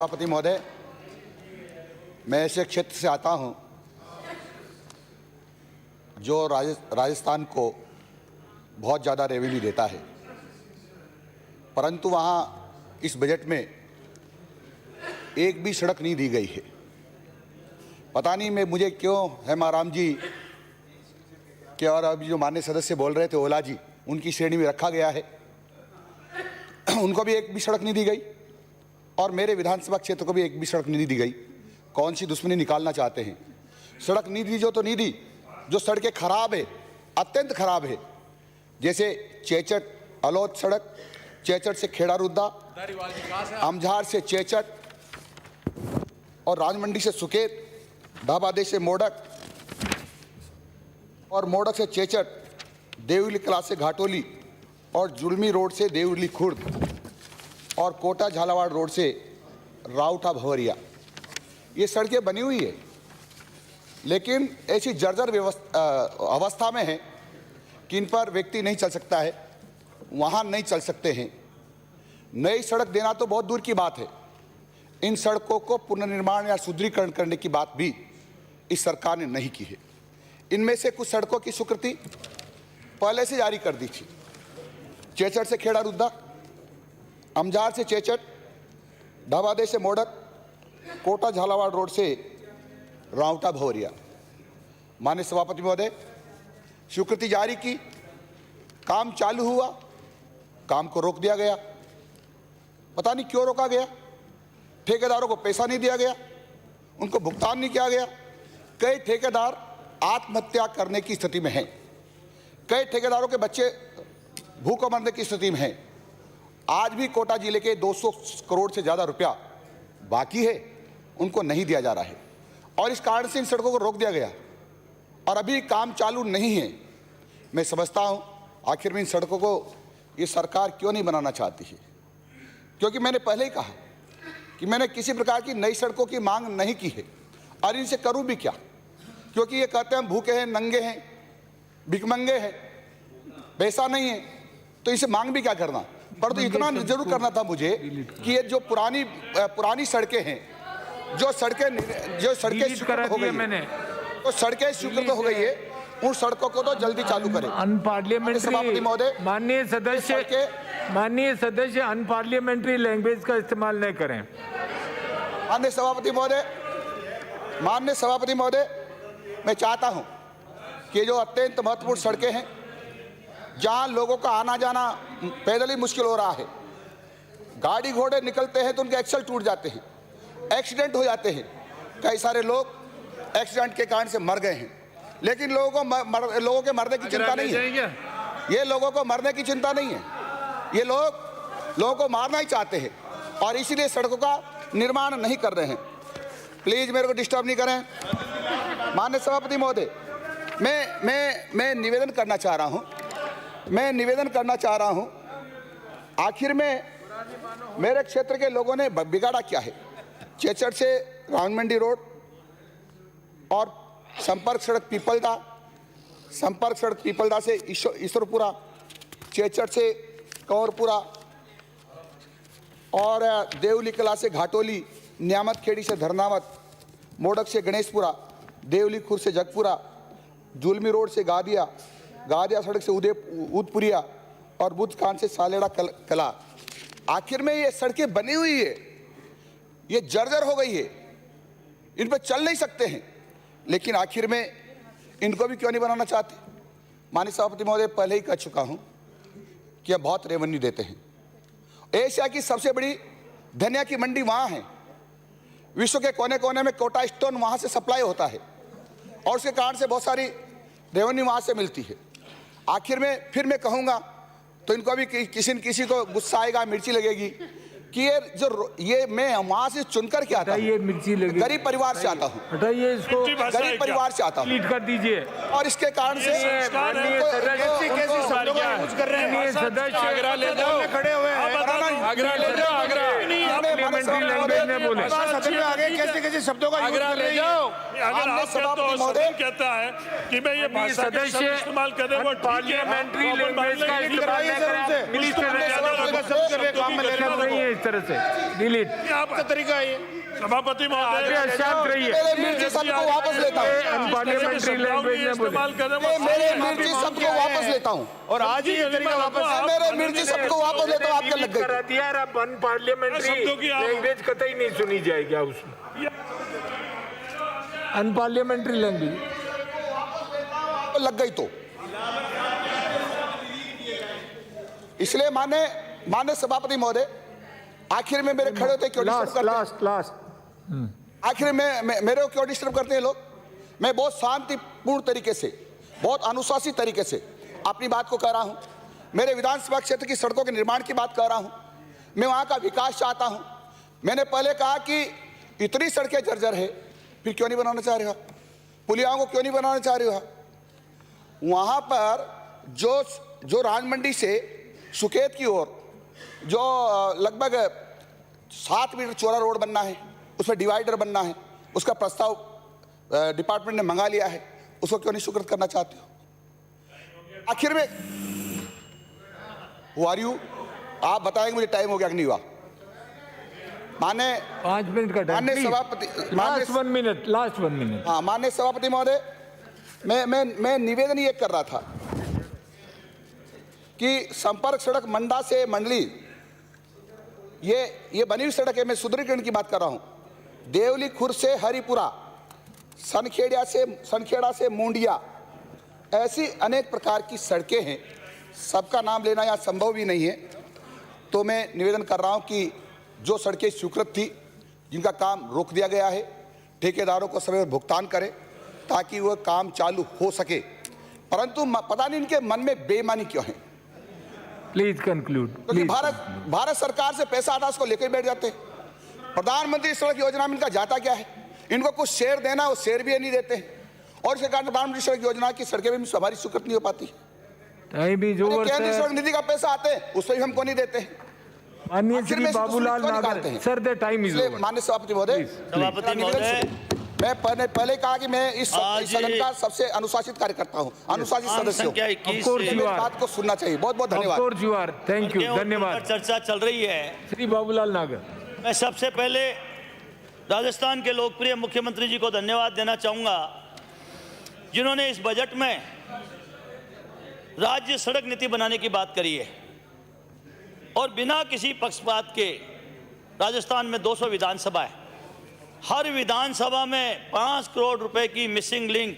सभापति महोदय, मैं ऐसे क्षेत्र से आता हूं जो राजस्थान को बहुत ज़्यादा रेवेन्यू देता है, परंतु वहां इस बजट में एक भी सड़क नहीं दी गई है। पता नहीं मुझे क्यों हेमाराम जी के और अभी जो माननीय सदस्य बोल रहे थे ओला जी, उनकी श्रेणी में रखा गया है। उनको भी एक भी सड़क नहीं दी गई और मेरे विधानसभा क्षेत्र को भी एक भी सड़क नहीं दी गई। कौन सी दुश्मनी निकालना चाहते हैं? सड़क नहीं दी जो तो नहीं दी, जो सड़कें खराब है, अत्यंत खराब है, जैसे चेचट अलौद सड़क, चेचट से खेड़ा रुद्दा, अमझार से चेचट और राजमंडी से सुकेत, ढाबादे से मोडक और मोडक से चेचट, देवली कला से घाटोली और जुलमी रोड से देवली खुर्द और कोटा झालावाड़ रोड से राउटा भवरिया। ये सड़कें बनी हुई है, लेकिन ऐसी जर्जर अवस्था में है कि इन पर व्यक्ति नहीं चल सकता है, वाहन नहीं चल सकते हैं। नई सड़क देना तो बहुत दूर की बात है, इन सड़कों को पुनर्निर्माण या सुदृढ़ीकरण करने की बात भी इस सरकार ने नहीं की है। इनमें से कुछ सड़कों की स्वीकृति पहले से जारी कर दी थी। चेचट से खेड़ा रुद्दा, अमझार से चेचट, ढाबादे से मोडक, कोटा झालावाड़ रोड से राउटा भवरिया। माननीय सभापति महोदय, स्वीकृति जारी की, काम चालू हुआ, काम को रोक दिया गया। पता नहीं क्यों रोका गया। ठेकेदारों को पैसा नहीं दिया गया, उनको भुगतान नहीं किया गया। कई ठेकेदार आत्महत्या करने की स्थिति में हैं, कई ठेकेदारों के बच्चे भूख मरने की स्थिति में हैं। आज भी कोटा जिले के 200 करोड़ से ज़्यादा रुपया बाकी है, उनको नहीं दिया जा रहा है और इस कारण से इन सड़कों को रोक दिया गया और अभी काम चालू नहीं है। मैं समझता हूं आखिर में इन सड़कों को ये सरकार क्यों नहीं बनाना चाहती है, क्योंकि मैंने पहले ही कहा कि मैंने किसी प्रकार की नई सड़कों की मांग नहीं की है और इनसे करूं भी क्या, क्योंकि ये कहते हैं हम भूखे हैं, नंगे हैं, भिखमंगे हैं, पैसा नहीं है, तो इसे मांग भी क्या करना। पर तो इतना जरूर करना था मुझे कि ये जो पुरानी सड़कें हैं, जो सड़कें स्वीकृत हो गई है, तो सड़कें स्वीकृत हो गई है, उन सड़कों को तो जल्दी चालू करें। सभापति महोदय, माननीय सदस्य अनपार्लियामेंट्री लैंग्वेज का इस्तेमाल नहीं करें। माननीय सभापति महोदय, मैं चाहता हूं कि जो अत्यंत महत्वपूर्ण सड़कें हैं, जहां लोगों का आना जाना पैदल ही मुश्किल हो रहा है, गाड़ी घोड़े निकलते हैं तो उनके एक्सल टूट जाते हैं, एक्सीडेंट हो जाते हैं, कई सारे लोग एक्सीडेंट के कारण से मर गए हैं, लेकिन लोगों के मरने की चिंता नहीं है। ये लोगों को मरने की चिंता नहीं है, ये लोगों को मारना ही चाहते हैं और इसीलिए सड़कों का निर्माण नहीं कर रहे हैं। प्लीज मेरे को डिस्टर्ब नहीं करें। माननीय सभापति महोदय, मैं निवेदन करना चाह रहा हूं, आखिर में मेरे क्षेत्र के लोगों ने बिगाड़ा क्या है। चेचट से रावणमंडी रोड और संपर्क सड़क पीपलदा से ईश्वरपुरा, चेचट से कंवरपुरा और देवली कला से घाटोली, न्यामत खेड़ी से धरनावत, मोडक से गणेशपुरा, देवली खुर्द से जगपुरा, जुलमी रोड से गादिया सड़क से उदपुरिया और बुद्धकान से सालेड़ा कला। आखिर में ये सड़कें बनी हुई है, ये जर्जर हो गई है, इन पर चल नहीं सकते हैं, लेकिन आखिर में इनको भी क्यों नहीं बनाना चाहते। माननीय सभापति महोदय, पहले ही कह चुका हूं कि अब बहुत रेवेन्यू देते हैं। एशिया की सबसे बड़ी धनिया की मंडी वहां है, विश्व के कोने कोने में कोटा स्टोन वहां से सप्लाई होता है और उसके कारण से बहुत सारी रेवेन्यू वहां से मिलती है। आखिर में फिर मैं कहूंगा तो इनको भी किसी न किसी को गुस्सा आएगा, मिर्ची लगेगी कि ये मैं वहां से चुनकर के आता हूं, गरीब परिवार से आता हूं, हटाइए इसको, गरीब परिवार से आता हूं, डिलीट कर दीजिए। और इसके कारण से सदस्य खड़े हुए हैं। आगरा ले जाओ, आगरा पार्लियामेंट्री लैंग्वेज में बोले। सदन में आगे कैसे कैसे शब्दों का यूज आगरा कर ले रही है। जाओ। अगर आप कहते हो सदन कहता है कि मैं ये भाषा के शब्द इस्तेमाल कर रहे वो ठीक है। पार्लियामेंट्री लैंग्वेज का इस्तेमाल नहीं करें। प्लीज नहीं है इस तरह से डिलीट। आपका तरीका है ये। सभापति महोदय शांत रहिए। मेरे मिर्ची शब्द को वापस लेता हूँ। पार्लियामेंट्री लैंग्वेज में बोले। इस्तेमाल कर रहे मेरे मिर्ची शब्द को वापस लेता हूँ। और आज ही ये तरीका वापस मेरे मिर्ची शब्द को वापस लेता हूँ। आपके लग करा गई। दिया और अब अनपार्लियामेंट्री शब्दों की आप- लैंग्वेज कतई नहीं सुनी जाएगी उसमें। अनपार्लियामेंट्री लैंग्वेज लग गई तो इसलिए माने सभापति महोदय आखिर में मेरे खड़े होते क्यों डिस्टर्ब करते हैं? लास्ट आखिर में मेरे को क्यों डिस्टर्ब करते हैं लोग? मैं बहुत शांतिपूर्ण तरीके से, बहुत अनुशासित तरीके से अपनी बात को कह रहा हूं। मेरे विधानसभा क्षेत्र की सड़कों के निर्माण की बात कर रहा हूं। मैं वहां का विकास चाहता हूं। मैंने पहले कहा कि इतनी सड़कें जर्जर है, फिर क्यों नहीं बनाना चाह रहे हो? पुलियाओं को क्यों नहीं बनाना चाह रहे हो? वहां पर जो राज मंडी से सुकेत की ओर जो लगभग 7 मीटर चौड़ा रोड बनना है, उसमें डिवाइडर बनना है, उसका प्रस्ताव डिपार्टमेंट ने मंगा लिया है। उसको क्यों नहीं स्वीकृत करना चाहते हो? आखिर में Who are you? आप बताएंगे मुझे टाइम हो गया कि नहीं हुआ? माने 5 मिनट का टाइम। माननीय सभापति, लास्ट 1 मिनट। हाँ, माननीय सभापति महोदय, मैं निवेदन ये कर रहा था कि संपर्क सड़क मंडा से मंडली ये बनी हुई सड़क है। मैं सुदृढ़ीकरण की बात कर रहा हूँ। देवली खुर्द से हरिपुरा, सनखेड़ा से मुंडिया, ऐसी अनेक प्रकार की सड़कें हैं। सबका नाम लेना यहाँ संभव भी नहीं है। तो मैं निवेदन कर रहा हूँ कि जो सड़कें स्वीकृत थी, जिनका काम रोक दिया गया है, ठेकेदारों को समय पर भुगतान करें ताकि वह काम चालू हो सके। परंतु पता नहीं इनके मन में बेईमानी क्यों है? Please conclude. क्योंकि भारत सरकार से पैसा आता है, उसको लेकर बैठ जाते हैं। प्रधानमंत्री सड़क योजना में इनका जाता क्या है? इनको कुछ शेयर देना, वो शेयर भी नहीं देते हैं। और इसके कारण प्रधानमंत्री सड़क योजना की सड़कें भी हमारी स्वीकृत नहीं हो पाती। केंद्रीय सड़क निधि का पैसा आते हैं, उससे भी हमको नहीं देते हैं। माननीय Shri Babulal Nagar, sir the time is over. माननीय सभापति महोदय, मैं पहले कहा कि मैं इस सदन का सबसे अनुशासित कार्यकर्ता हूं, अनुशासित सदस्य हूं। बात को सुनना चाहिए। बहुत बहुत धन्यवाद। थैंक यू, धन्यवाद। चर्चा चल रही है। श्री बाबूलाल नागर, मैं सबसे पहले राजस्थान के लोकप्रिय मुख्यमंत्री जी को धन्यवाद देना चाहूंगा, जिन्होंने इस बजट में राज्य सड़क नीति बनाने की बात करी है और बिना किसी पक्षपात के राजस्थान में 200 विधानसभा है। हर विधानसभा में 5 करोड़ रुपए की मिसिंग लिंक